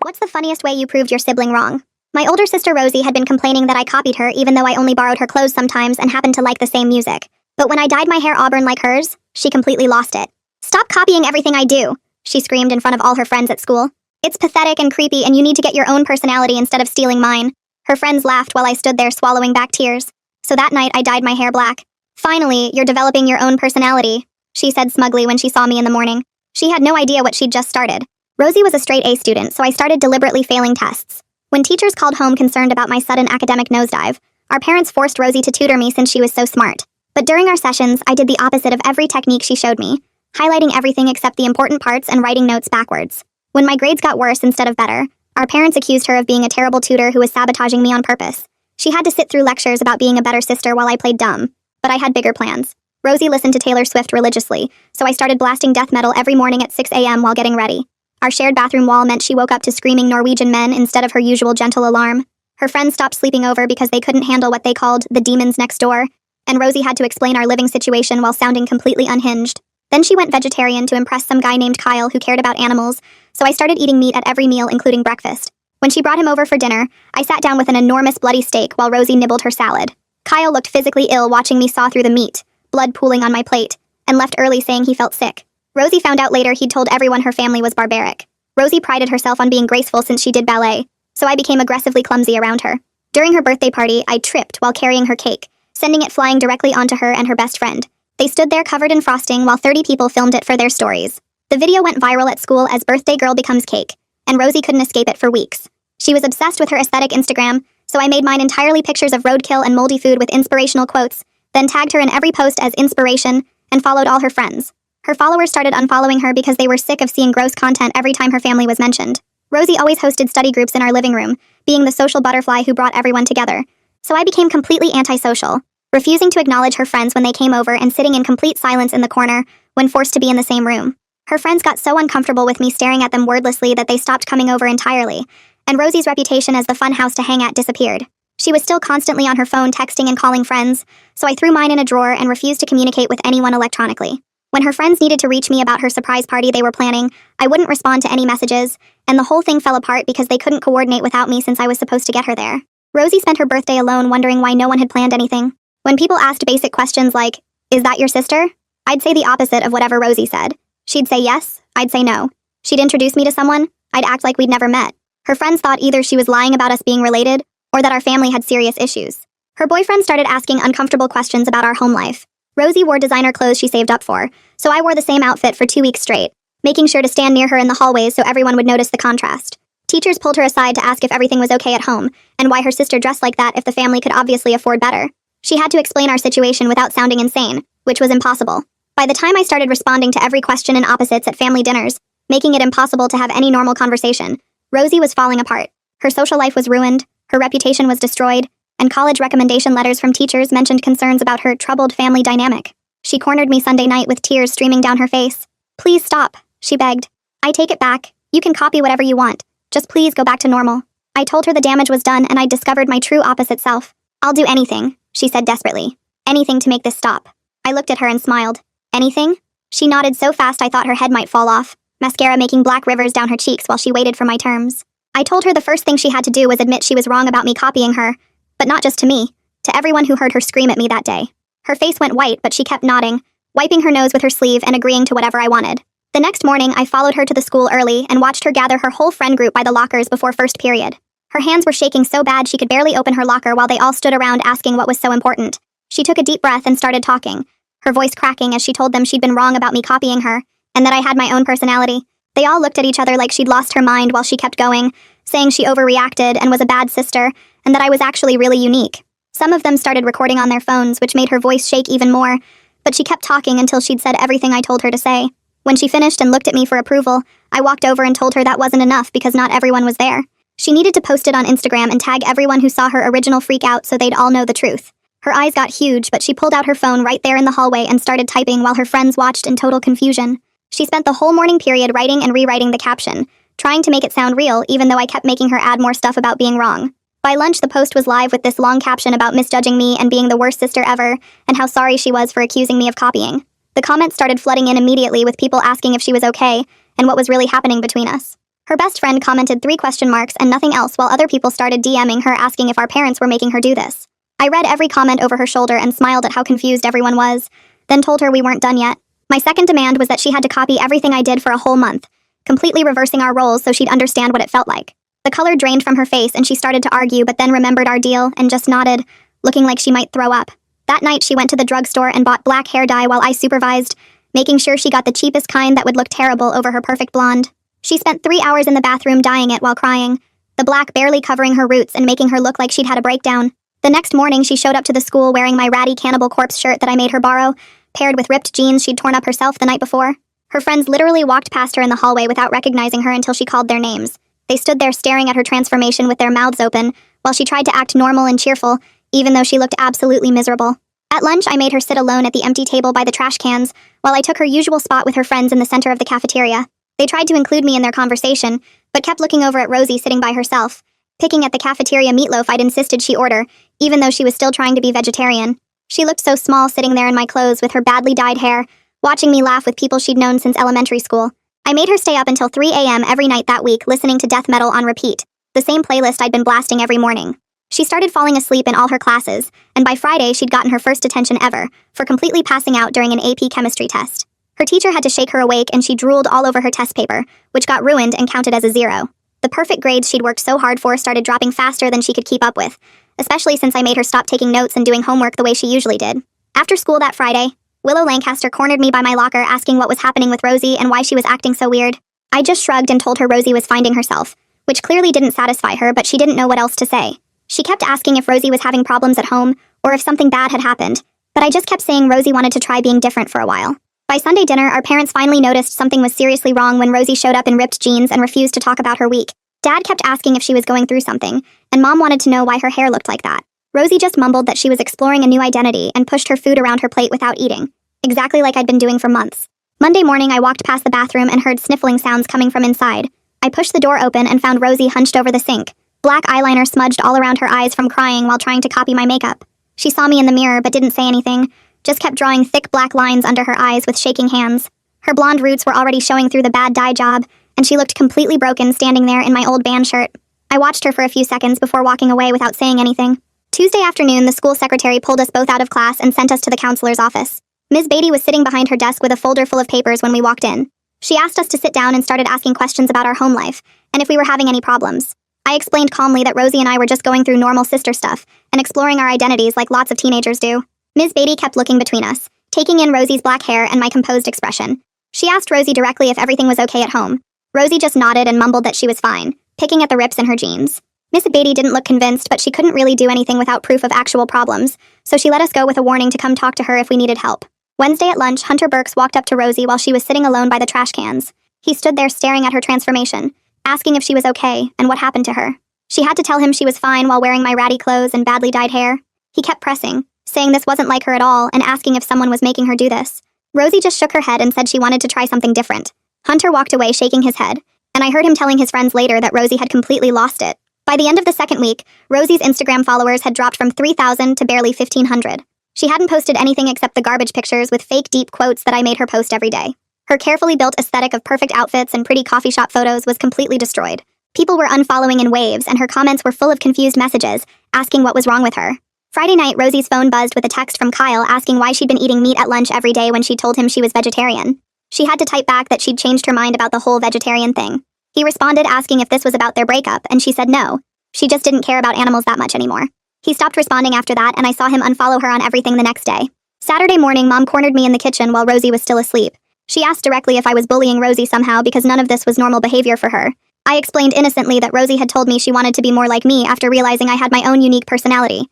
What's the funniest way you proved your sibling wrong? My older sister Rosie had been complaining that I copied her even though I only borrowed her clothes sometimes and happened to like the same music. But when I dyed my hair auburn like hers, she completely lost it. "Stop copying everything I do," she screamed in front of all her friends at school. "It's pathetic and creepy and you need to get your own personality instead of stealing mine." Her friends laughed while I stood there swallowing back tears. So that night I dyed my hair black. "Finally, you're developing your own personality," she said smugly when she saw me in the morning. She had no idea what she'd just started. Rosie was a straight A student, so I started deliberately failing tests. When teachers called home concerned about my sudden academic nosedive, our parents forced Rosie to tutor me since she was so smart. But during our sessions, I did the opposite of every technique she showed me, highlighting everything except the important parts and writing notes backwards. When my grades got worse instead of better, our parents accused her of being a terrible tutor who was sabotaging me on purpose. She had to sit through lectures about being a better sister while I played dumb. But I had bigger plans. Rosie listened to Taylor Swift religiously, so I started blasting death metal every morning at 6 a.m. while getting ready. Our shared bathroom wall meant she woke up to screaming Norwegian men instead of her usual gentle alarm. Her friends stopped sleeping over because they couldn't handle what they called the demons next door, and Rosie had to explain our living situation while sounding completely unhinged. Then she went vegetarian to impress some guy named Kyle who cared about animals, so I started eating meat at every meal including breakfast. When she brought him over for dinner, I sat down with an enormous bloody steak while Rosie nibbled her salad. Kyle looked physically ill watching me saw through the meat, blood pooling on my plate, and left early saying he felt sick. Rosie found out later he'd told everyone her family was barbaric. Rosie prided herself on being graceful since she did ballet, so I became aggressively clumsy around her. During her birthday party, I tripped while carrying her cake, sending it flying directly onto her and her best friend. They stood there covered in frosting while 30 people filmed it for their stories. The video went viral at school as Birthday Girl Becomes Cake, and Rosie couldn't escape it for weeks. She was obsessed with her aesthetic Instagram, so I made mine entirely pictures of roadkill and moldy food with inspirational quotes, then tagged her in every post as inspiration, and followed all her friends. Her followers started unfollowing her because they were sick of seeing gross content every time her family was mentioned. Rosie always hosted study groups in our living room, being the social butterfly who brought everyone together. So I became completely antisocial, refusing to acknowledge her friends when they came over and sitting in complete silence in the corner when forced to be in the same room. Her friends got so uncomfortable with me staring at them wordlessly that they stopped coming over entirely, and Rosie's reputation as the fun house to hang at disappeared. She was still constantly on her phone texting and calling friends, so I threw mine in a drawer and refused to communicate with anyone electronically. When her friends needed to reach me about her surprise party they were planning, I wouldn't respond to any messages, and the whole thing fell apart because they couldn't coordinate without me since I was supposed to get her there. Rosie spent her birthday alone wondering why no one had planned anything. When people asked basic questions like, "Is that your sister?" I'd say the opposite of whatever Rosie said. She'd say yes, I'd say no. She'd introduce me to someone, I'd act like we'd never met. Her friends thought either she was lying about us being related, or that our family had serious issues. Her boyfriend started asking uncomfortable questions about our home life. Rosie wore designer clothes she saved up for, so I wore the same outfit for 2 weeks straight, making sure to stand near her in the hallways so everyone would notice the contrast. Teachers pulled her aside to ask if everything was okay at home, and why her sister dressed like that if the family could obviously afford better. She had to explain our situation without sounding insane, which was impossible. By the time I started responding to every question in opposites at family dinners, making it impossible to have any normal conversation, Rosie was falling apart. Her social life was ruined, her reputation was destroyed, and college recommendation letters from teachers mentioned concerns about her troubled family dynamic. She cornered me Sunday night with tears streaming down her face. "Please stop," she begged. "I take it back. You can copy whatever you want. Just please go back to normal." I told her the damage was done and I'd discovered my true opposite self. "I'll do anything," she said desperately. "Anything to make this stop." I looked at her and smiled. "Anything?" She nodded so fast I thought her head might fall off, mascara making black rivers down her cheeks while she waited for my terms. I told her the first thing she had to do was admit she was wrong about me copying her, but not just to me, to everyone who heard her scream at me that day. Her face went white, but she kept nodding, wiping her nose with her sleeve and agreeing to whatever I wanted. The next morning, I followed her to the school early and watched her gather her whole friend group by the lockers before first period. Her hands were shaking so bad she could barely open her locker while they all stood around asking what was so important. She took a deep breath and started talking, her voice cracking as she told them she'd been wrong about me copying her, and that I had my own personality. They all looked at each other like she'd lost her mind while she kept going, saying she overreacted and was a bad sister, and that I was actually really unique. Some of them started recording on their phones, which made her voice shake even more, but she kept talking until she'd said everything I told her to say. When she finished and looked at me for approval, I walked over and told her that wasn't enough because not everyone was there. She needed to post it on Instagram and tag everyone who saw her original freak out so they'd all know the truth. Her eyes got huge, but she pulled out her phone right there in the hallway and started typing while her friends watched in total confusion. She spent the whole morning period writing and rewriting the caption, trying to make it sound real even though I kept making her add more stuff about being wrong. By lunch, the post was live with this long caption about misjudging me and being the worst sister ever, and how sorry she was for accusing me of copying. The comments started flooding in immediately with people asking if she was okay, and what was really happening between us. Her best friend commented 3 question marks and nothing else while other people started DMing her asking if our parents were making her do this. I read every comment over her shoulder and smiled at how confused everyone was, then told her we weren't done yet. My second demand was that she had to copy everything I did for a whole month, completely reversing our roles so she'd understand what it felt like. The color drained from her face and she started to argue but then remembered our deal and just nodded, looking like she might throw up. That night she went to the drugstore and bought black hair dye while I supervised, making sure she got the cheapest kind that would look terrible over her perfect blonde. She spent 3 hours in the bathroom dyeing it while crying, the black barely covering her roots and making her look like she'd had a breakdown. The next morning she showed up to the school wearing my ratty Cannibal Corpse shirt that I made her borrow, paired with ripped jeans she'd torn up herself the night before. Her friends literally walked past her in the hallway without recognizing her until she called their names. They stood there staring at her transformation with their mouths open, while she tried to act normal and cheerful, even though she looked absolutely miserable. At lunch, I made her sit alone at the empty table by the trash cans, while I took her usual spot with her friends in the center of the cafeteria. They tried to include me in their conversation, but kept looking over at Rosie sitting by herself, picking at the cafeteria meatloaf I'd insisted she order, even though she was still trying to be vegetarian. She looked so small sitting there in my clothes with her badly dyed hair, watching me laugh with people she'd known since elementary school. I made her stay up until 3 a.m. every night that week listening to death metal on repeat, the same playlist I'd been blasting every morning. She started falling asleep in all her classes, and by Friday she'd gotten her first detention ever, for completely passing out during an AP chemistry test. Her teacher had to shake her awake and she drooled all over her test paper, which got ruined and counted as a 0. The perfect grades she'd worked so hard for started dropping faster than she could keep up with, especially since I made her stop taking notes and doing homework the way she usually did. After school that Friday, Willow Lancaster cornered me by my locker asking what was happening with Rosie and why she was acting so weird. I just shrugged and told her Rosie was finding herself, which clearly didn't satisfy her, but she didn't know what else to say. She kept asking if Rosie was having problems at home or if something bad had happened, but I just kept saying Rosie wanted to try being different for a while. By Sunday dinner, our parents finally noticed something was seriously wrong when Rosie showed up in ripped jeans and refused to talk about her week. Dad kept asking if she was going through something, and Mom wanted to know why her hair looked like that. Rosie just mumbled that she was exploring a new identity and pushed her food around her plate without eating, exactly like I'd been doing for months. Monday morning, I walked past the bathroom and heard sniffling sounds coming from inside. I pushed the door open and found Rosie hunched over the sink, black eyeliner smudged all around her eyes from crying while trying to copy my makeup. She saw me in the mirror but didn't say anything, just kept drawing thick black lines under her eyes with shaking hands. Her blonde roots were already showing through the bad dye job, and she looked completely broken standing there in my old band shirt. I watched her for a few seconds before walking away without saying anything. Tuesday afternoon, the school secretary pulled us both out of class and sent us to the counselor's office. Ms. Beatty was sitting behind her desk with a folder full of papers when we walked in. She asked us to sit down and started asking questions about our home life, and if we were having any problems. I explained calmly that Rosie and I were just going through normal sister stuff and exploring our identities like lots of teenagers do. Ms. Beatty kept looking between us, taking in Rosie's black hair and my composed expression. She asked Rosie directly if everything was okay at home. Rosie just nodded and mumbled that she was fine, picking at the rips in her jeans. Miss Beatty didn't look convinced, but she couldn't really do anything without proof of actual problems, so she let us go with a warning to come talk to her if we needed help. Wednesday at lunch, Hunter Burks walked up to Rosie while she was sitting alone by the trash cans. He stood there staring at her transformation, asking if she was okay and what happened to her. She had to tell him she was fine while wearing my ratty clothes and badly dyed hair. He kept pressing, saying this wasn't like her at all and asking if someone was making her do this. Rosie just shook her head and said she wanted to try something different. Hunter walked away shaking his head, and I heard him telling his friends later that Rosie had completely lost it. By the end of the second week, Rosie's Instagram followers had dropped from 3,000 to barely 1,500. She hadn't posted anything except the garbage pictures with fake deep quotes that I made her post every day. Her carefully built aesthetic of perfect outfits and pretty coffee shop photos was completely destroyed. People were unfollowing in waves, and her comments were full of confused messages, asking what was wrong with her. Friday night, Rosie's phone buzzed with a text from Kyle asking why she'd been eating meat at lunch every day when she told him she was vegetarian. She had to type back that she'd changed her mind about the whole vegetarian thing. He responded asking if this was about their breakup, and she said no. She just didn't care about animals that much anymore. He stopped responding after that, and I saw him unfollow her on everything the next day. Saturday morning, Mom cornered me in the kitchen while Rosie was still asleep. She asked directly if I was bullying Rosie somehow because none of this was normal behavior for her. I explained innocently that Rosie had told me she wanted to be more like me after realizing I had my own unique personality.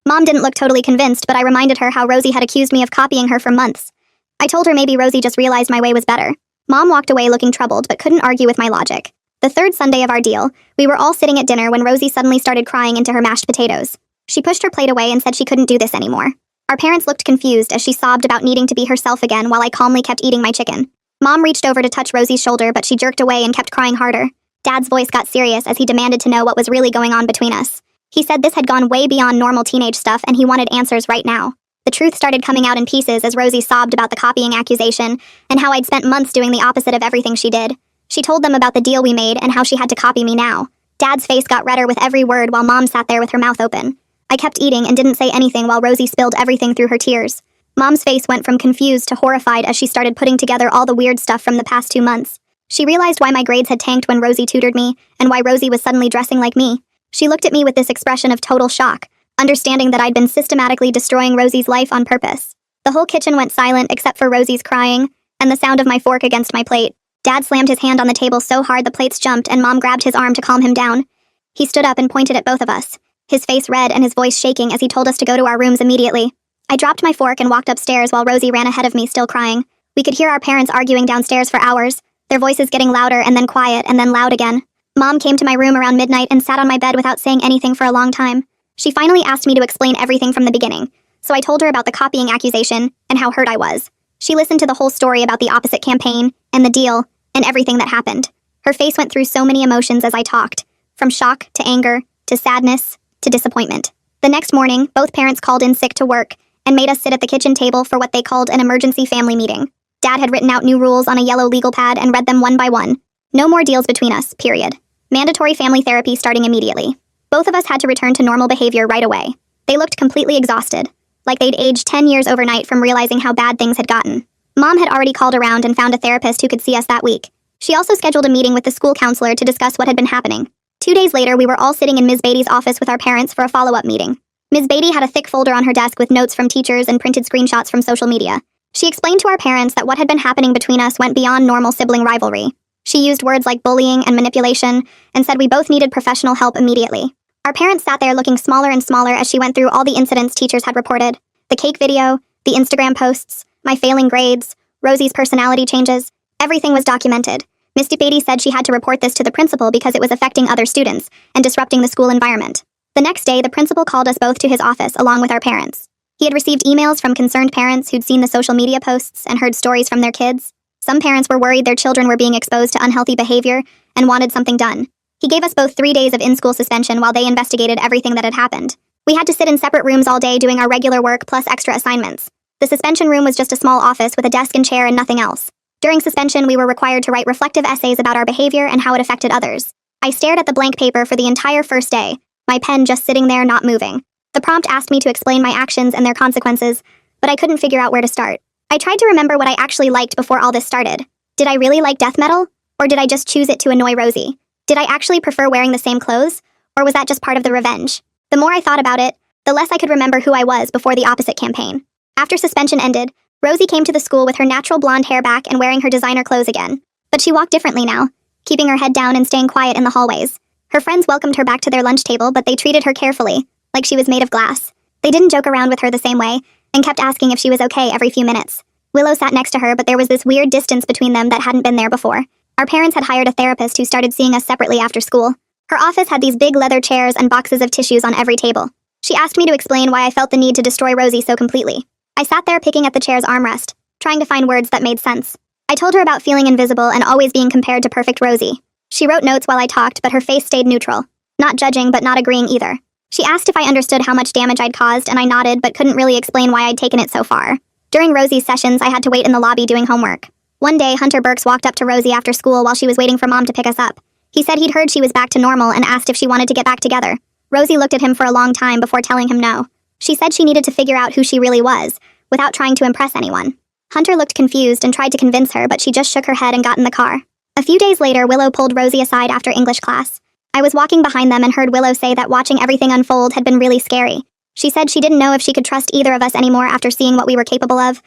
Mom didn't look totally convinced, but I reminded her how Rosie had accused me of copying her for months. I told her maybe Rosie just realized my way was better. Mom walked away looking troubled but couldn't argue with my logic. The third Sunday of our deal, we were all sitting at dinner when Rosie suddenly started crying into her mashed potatoes. She pushed her plate away and said she couldn't do this anymore. Our parents looked confused as she sobbed about needing to be herself again while I calmly kept eating my chicken. Mom reached over to touch Rosie's shoulder, but she jerked away and kept crying harder. Dad's voice got serious as he demanded to know what was really going on between us. He said this had gone way beyond normal teenage stuff and he wanted answers right now. The truth started coming out in pieces as Rosie sobbed about the copying accusation and how I'd spent months doing the opposite of everything she did. She told them about the deal we made and how she had to copy me now. Dad's face got redder with every word while Mom sat there with her mouth open. I kept eating and didn't say anything while Rosie spilled everything through her tears. Mom's face went from confused to horrified as she started putting together all the weird stuff from the past 2 months. She realized why my grades had tanked when Rosie tutored me, and why Rosie was suddenly dressing like me. She looked at me with this expression of total shock, understanding that I'd been systematically destroying Rosie's life on purpose. The whole kitchen went silent except for Rosie's crying, and the sound of my fork against my plate. Dad slammed his hand on the table so hard the plates jumped, and Mom grabbed his arm to calm him down. He stood up and pointed at both of us, his face red and his voice shaking as he told us to go to our rooms immediately. I dropped my fork and walked upstairs while Rosie ran ahead of me, still crying. We could hear our parents arguing downstairs for hours, their voices getting louder and then quiet and then loud again. Mom came to my room around midnight and sat on my bed without saying anything for a long time. She finally asked me to explain everything from the beginning, so I told her about the copying accusation and how hurt I was. She listened to the whole story about the opposite campaign and the deal and everything that happened. Her face went through so many emotions as I talked, from shock to anger to sadness to disappointment. The next morning, both parents called in sick to work and made us sit at the kitchen table for what they called an emergency family meeting. Dad had written out new rules on a yellow legal pad and read them one by one. No more deals between us, period. Mandatory family therapy starting immediately. Both of us had to return to normal behavior right away. They looked completely exhausted, like they'd aged 10 years overnight from realizing how bad things had gotten. Mom had already called around and found a therapist who could see us that week. She also scheduled a meeting with the school counselor to discuss what had been happening. 2 days later, we were all sitting in Ms. Beatty's office with our parents for a follow-up meeting. Ms. Beatty had a thick folder on her desk with notes from teachers and printed screenshots from social media. She explained to our parents that what had been happening between us went beyond normal sibling rivalry. She used words like bullying and manipulation and said we both needed professional help immediately. Our parents sat there looking smaller and smaller as she went through all the incidents teachers had reported. The cake video, the Instagram posts, my failing grades, Rosie's personality changes. Everything was documented. Ms. Beatty said she had to report this to the principal because it was affecting other students and disrupting the school environment. The next day, the principal called us both to his office along with our parents. He had received emails from concerned parents who'd seen the social media posts and heard stories from their kids. Some parents were worried their children were being exposed to unhealthy behavior and wanted something done. He gave us both 3 days of in-school suspension while they investigated everything that had happened. We had to sit in separate rooms all day doing our regular work plus extra assignments. The suspension room was just a small office with a desk and chair and nothing else. During suspension, we were required to write reflective essays about our behavior and how it affected others. I stared at the blank paper for the entire first day, my pen just sitting there not moving. The prompt asked me to explain my actions and their consequences, but I couldn't figure out where to start. I tried to remember what I actually liked before all this started. Did I really like death metal? Or did I just choose it to annoy Rosie? Did I actually prefer wearing the same clothes? Or was that just part of the revenge? The more I thought about it, the less I could remember who I was before the opposite campaign. After suspension ended, Rosie came to the school with her natural blonde hair back and wearing her designer clothes again. But she walked differently now, keeping her head down and staying quiet in the hallways. Her friends welcomed her back to their lunch table, but they treated her carefully, like she was made of glass. They didn't joke around with her the same way, and kept asking if she was okay every few minutes. Willow sat next to her, but there was this weird distance between them that hadn't been there before. Our parents had hired a therapist who started seeing us separately after school. Her office had these big leather chairs and boxes of tissues on every table. She asked me to explain why I felt the need to destroy Rosie so completely. I sat there picking at the chair's armrest, trying to find words that made sense. I told her about feeling invisible and always being compared to perfect Rosie. She wrote notes while I talked, but her face stayed neutral. Not judging, but not agreeing either. She asked if I understood how much damage I'd caused, and I nodded, but couldn't really explain why I'd taken it so far. During Rosie's sessions, I had to wait in the lobby doing homework. One day, Hunter Burks walked up to Rosie after school while she was waiting for Mom to pick us up. He said he'd heard she was back to normal and asked if she wanted to get back together. Rosie looked at him for a long time before telling him no. She said she needed to figure out who she really was, without trying to impress anyone. Hunter looked confused and tried to convince her, but she just shook her head and got in the car. A few days later, Willow pulled Rosie aside after English class. I was walking behind them and heard Willow say that watching everything unfold had been really scary. She said she didn't know if she could trust either of us anymore after seeing what we were capable of.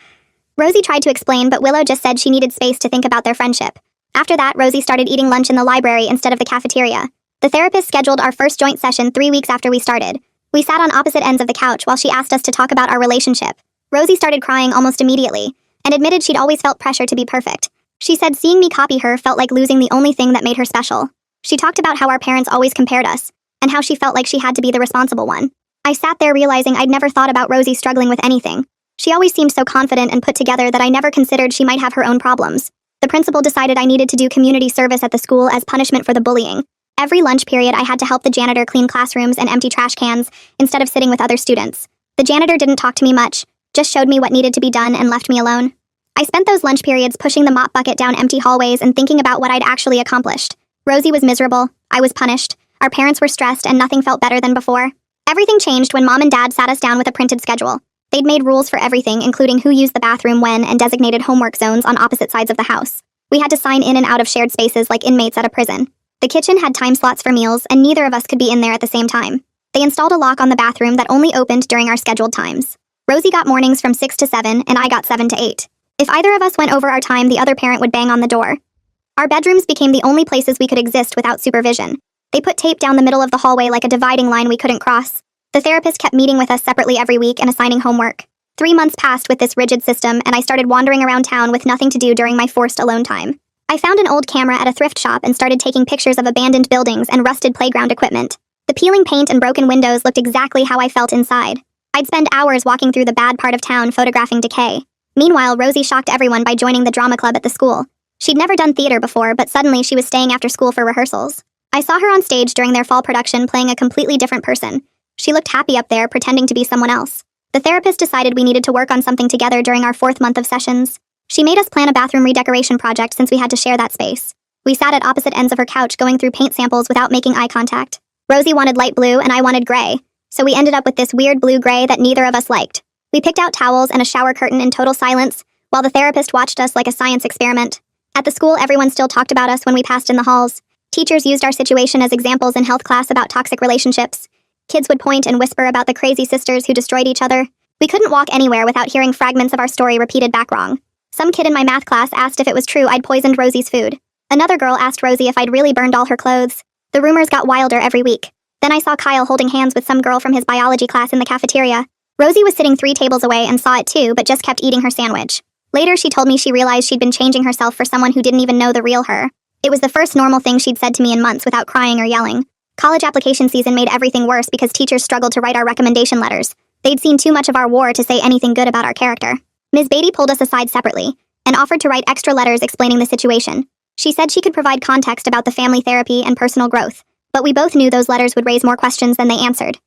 Rosie tried to explain, but Willow just said she needed space to think about their friendship. After that, Rosie started eating lunch in the library instead of the cafeteria. The therapist scheduled our first joint session 3 weeks after we started. We sat on opposite ends of the couch while she asked us to talk about our relationship. Rosie started crying almost immediately, and admitted she'd always felt pressure to be perfect. She said seeing me copy her felt like losing the only thing that made her special. She talked about how our parents always compared us, and how she felt like she had to be the responsible one. I sat there realizing I'd never thought about Rosie struggling with anything. She always seemed so confident and put together that I never considered she might have her own problems. The principal decided I needed to do community service at the school as punishment for the bullying. Every lunch period, I had to help the janitor clean classrooms and empty trash cans instead of sitting with other students. The janitor didn't talk to me much, just showed me what needed to be done and left me alone. I spent those lunch periods pushing the mop bucket down empty hallways and thinking about what I'd actually accomplished. Rosie was miserable, I was punished, our parents were stressed, and nothing felt better than before. Everything changed when Mom and Dad sat us down with a printed schedule. They'd made rules for everything, including who used the bathroom when, and designated homework zones on opposite sides of the house. We had to sign in and out of shared spaces like inmates at a prison. The kitchen had time slots for meals, and neither of us could be in there at the same time. They installed a lock on the bathroom that only opened during our scheduled times. Rosie got mornings from 6 to 7, and I got 7 to 8. If either of us went over our time, the other parent would bang on the door. Our bedrooms became the only places we could exist without supervision. They put tape down the middle of the hallway like a dividing line we couldn't cross. The therapist kept meeting with us separately every week and assigning homework. 3 months passed with this rigid system, and I started wandering around town with nothing to do during my forced alone time. I found an old camera at a thrift shop and started taking pictures of abandoned buildings and rusted playground equipment. The peeling paint and broken windows looked exactly how I felt inside. I'd spend hours walking through the bad part of town photographing decay. Meanwhile, Rosie shocked everyone by joining the drama club at the school. She'd never done theater before, but suddenly she was staying after school for rehearsals. I saw her on stage during their fall production playing a completely different person. She looked happy up there, pretending to be someone else. The therapist decided we needed to work on something together during our 4th month of sessions. She made us plan a bathroom redecoration project since we had to share that space. We sat at opposite ends of her couch going through paint samples without making eye contact. Rosie wanted light blue and I wanted gray, so we ended up with this weird blue-gray that neither of us liked. We picked out towels and a shower curtain in total silence, while the therapist watched us like a science experiment. At the school, everyone still talked about us when we passed in the halls. Teachers used our situation as examples in health class about toxic relationships. Kids would point and whisper about the crazy sisters who destroyed each other. We couldn't walk anywhere without hearing fragments of our story repeated back wrong. Some kid in my math class asked if it was true I'd poisoned Rosie's food. Another girl asked Rosie if I'd really burned all her clothes. The rumors got wilder every week. Then I saw Kyle holding hands with some girl from his biology class in the cafeteria. Rosie was sitting 3 tables away and saw it too, but just kept eating her sandwich. Later, she told me she realized she'd been changing herself for someone who didn't even know the real her. It was the first normal thing she'd said to me in months without crying or yelling. College application season made everything worse because teachers struggled to write our recommendation letters. They'd seen too much of our war to say anything good about our character. Ms. Beatty pulled us aside separately and offered to write extra letters explaining the situation. She said she could provide context about the family therapy and personal growth, but we both knew those letters would raise more questions than they answered.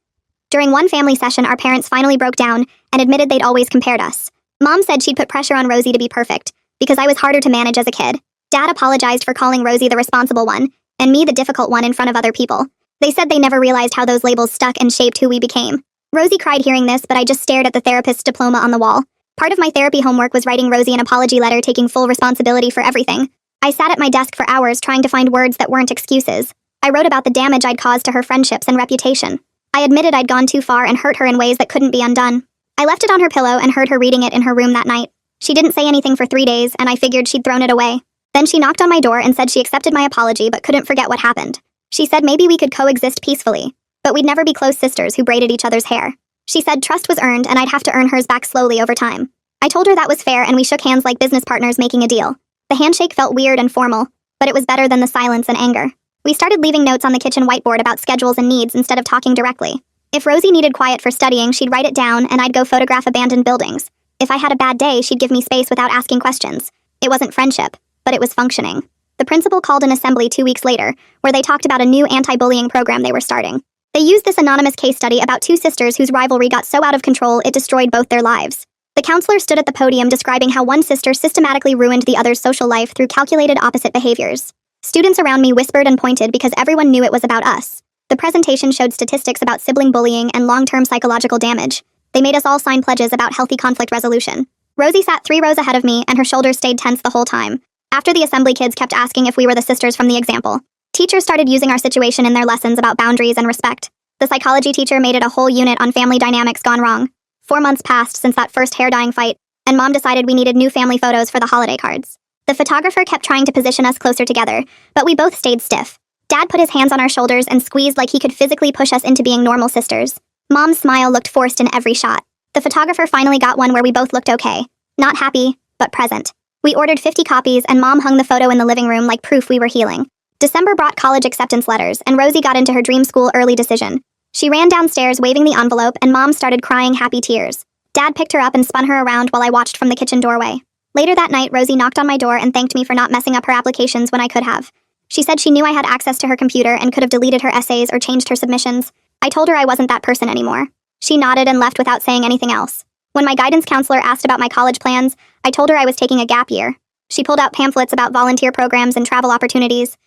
During one family session, our parents finally broke down and admitted they'd always compared us. Mom said she'd put pressure on Rosie to be perfect, because I was harder to manage as a kid. Dad apologized for calling Rosie the responsible one, and me the difficult one in front of other people. They said they never realized how those labels stuck and shaped who we became. Rosie cried hearing this, but I just stared at the therapist's diploma on the wall. Part of my therapy homework was writing Rosie an apology letter taking full responsibility for everything. I sat at my desk for hours trying to find words that weren't excuses. I wrote about the damage I'd caused to her friendships and reputation. I admitted I'd gone too far and hurt her in ways that couldn't be undone. I left it on her pillow and heard her reading it in her room that night. She didn't say anything for 3 days, and I figured she'd thrown it away. Then she knocked on my door and said she accepted my apology but couldn't forget what happened. She said maybe we could coexist peacefully, but we'd never be close sisters who braided each other's hair. She said trust was earned and I'd have to earn hers back slowly over time. I told her that was fair and we shook hands like business partners making a deal. The handshake felt weird and formal, but it was better than the silence and anger. We started leaving notes on the kitchen whiteboard about schedules and needs instead of talking directly. If Rosie needed quiet for studying, she'd write it down and I'd go photograph abandoned buildings. If I had a bad day, she'd give me space without asking questions. It wasn't friendship, but it was functioning. The principal called an assembly 2 weeks later, where they talked about a new anti-bullying program they were starting. They used this anonymous case study about 2 sisters whose rivalry got so out of control it destroyed both their lives. The counselor stood at the podium describing how one sister systematically ruined the other's social life through calculated opposite behaviors. Students around me whispered and pointed because everyone knew it was about us. The presentation showed statistics about sibling bullying and long-term psychological damage. They made us all sign pledges about healthy conflict resolution. Rosie sat 3 rows ahead of me and her shoulders stayed tense the whole time. After the assembly, kids kept asking if we were the sisters from the example. Teachers started using our situation in their lessons about boundaries and respect. The psychology teacher made it a whole unit on family dynamics gone wrong. 4 months passed since that first hair-dyeing fight, and Mom decided we needed new family photos for the holiday cards. The photographer kept trying to position us closer together, but we both stayed stiff. Dad put his hands on our shoulders and squeezed like he could physically push us into being normal sisters. Mom's smile looked forced in every shot. The photographer finally got one where we both looked okay. Not happy, but present. We ordered 50 copies, and Mom hung the photo in the living room like proof we were healing. December brought college acceptance letters, and Rosie got into her dream school early decision. She ran downstairs waving the envelope, and Mom started crying happy tears. Dad picked her up and spun her around while I watched from the kitchen doorway. Later that night, Rosie knocked on my door and thanked me for not messing up her applications when I could have. She said she knew I had access to her computer and could have deleted her essays or changed her submissions. I told her I wasn't that person anymore. She nodded and left without saying anything else. When my guidance counselor asked about my college plans, I told her I was taking a gap year. She pulled out pamphlets about volunteer programs and travel opportunities.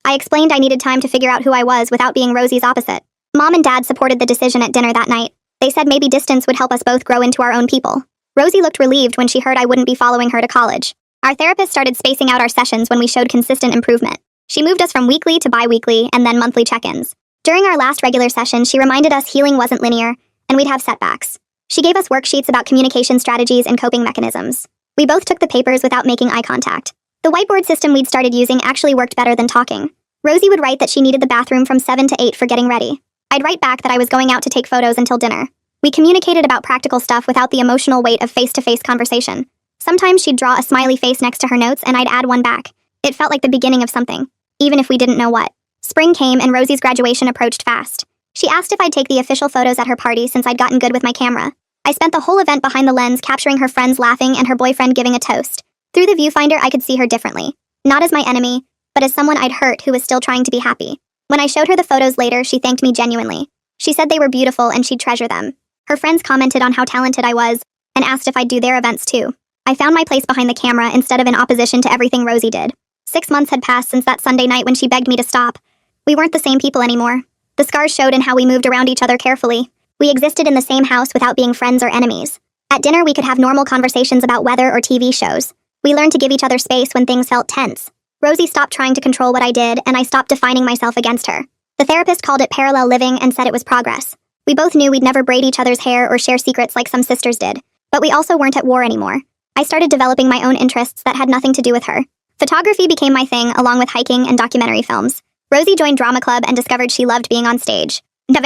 I explained I needed time to figure out who I was without being Rosie's opposite. Mom and Dad supported the decision at dinner that night. They said maybe distance would help us both grow into our own people. Rosie looked relieved when she heard I wouldn't be following her to college. Our therapist started spacing out our sessions when we showed consistent improvement. She moved us from weekly to bi-weekly and then monthly check-ins. During our last regular session, she reminded us healing wasn't linear, and we'd have setbacks. She gave us worksheets about communication strategies and coping mechanisms. We both took the papers without making eye contact. The whiteboard system we'd started using actually worked better than talking. Rosie would write that she needed the bathroom from 7 to 8 for getting ready. I'd write back that I was going out to take photos until dinner. We communicated about practical stuff without the emotional weight of face-to-face conversation. Sometimes she'd draw a smiley face next to her notes and I'd add one back. It felt like the beginning of something, even if we didn't know what. Spring came and Rosie's graduation approached fast. She asked if I'd take the official photos at her party since I'd gotten good with my camera. I spent the whole event behind the lens capturing her friends laughing and her boyfriend giving a toast. Through the viewfinder I could see her differently. Not as my enemy, but as someone I'd hurt who was still trying to be happy. When I showed her the photos later, she thanked me genuinely. She said they were beautiful and she'd treasure them. Her friends commented on how talented I was and asked if I'd do their events too. I found my place behind the camera instead of in opposition to everything Rosie did. 6 months had passed since that Sunday night when she begged me to stop. We weren't the same people anymore. The scars showed in how we moved around each other carefully. We existed in the same house without being friends or enemies. At dinner, we could have normal conversations about weather or TV shows. We learned to give each other space when things felt tense. Rosie stopped trying to control what I did, and I stopped defining myself against her. The therapist called it parallel living and said it was progress. We both knew we'd never braid each other's hair or share secrets like some sisters did. But we also weren't at war anymore. I started developing my own interests that had nothing to do with her. Photography became my thing, along with hiking and documentary films. Rosie joined drama club and discovered she loved being on stage.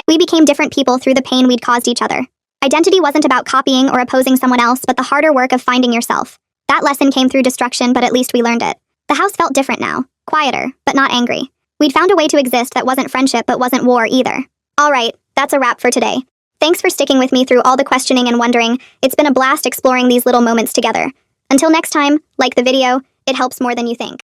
We became different people through the pain we'd caused each other. Identity wasn't about copying or opposing someone else, but the harder work of finding yourself. That lesson came through destruction, but at least we learned it. The house felt different now. Quieter, but not angry. We'd found a way to exist that wasn't friendship but wasn't war either. Alright, that's a wrap for today. Thanks for sticking with me through all the questioning and wondering. It's been a blast exploring these little moments together. Until next time, like the video, it helps more than you think.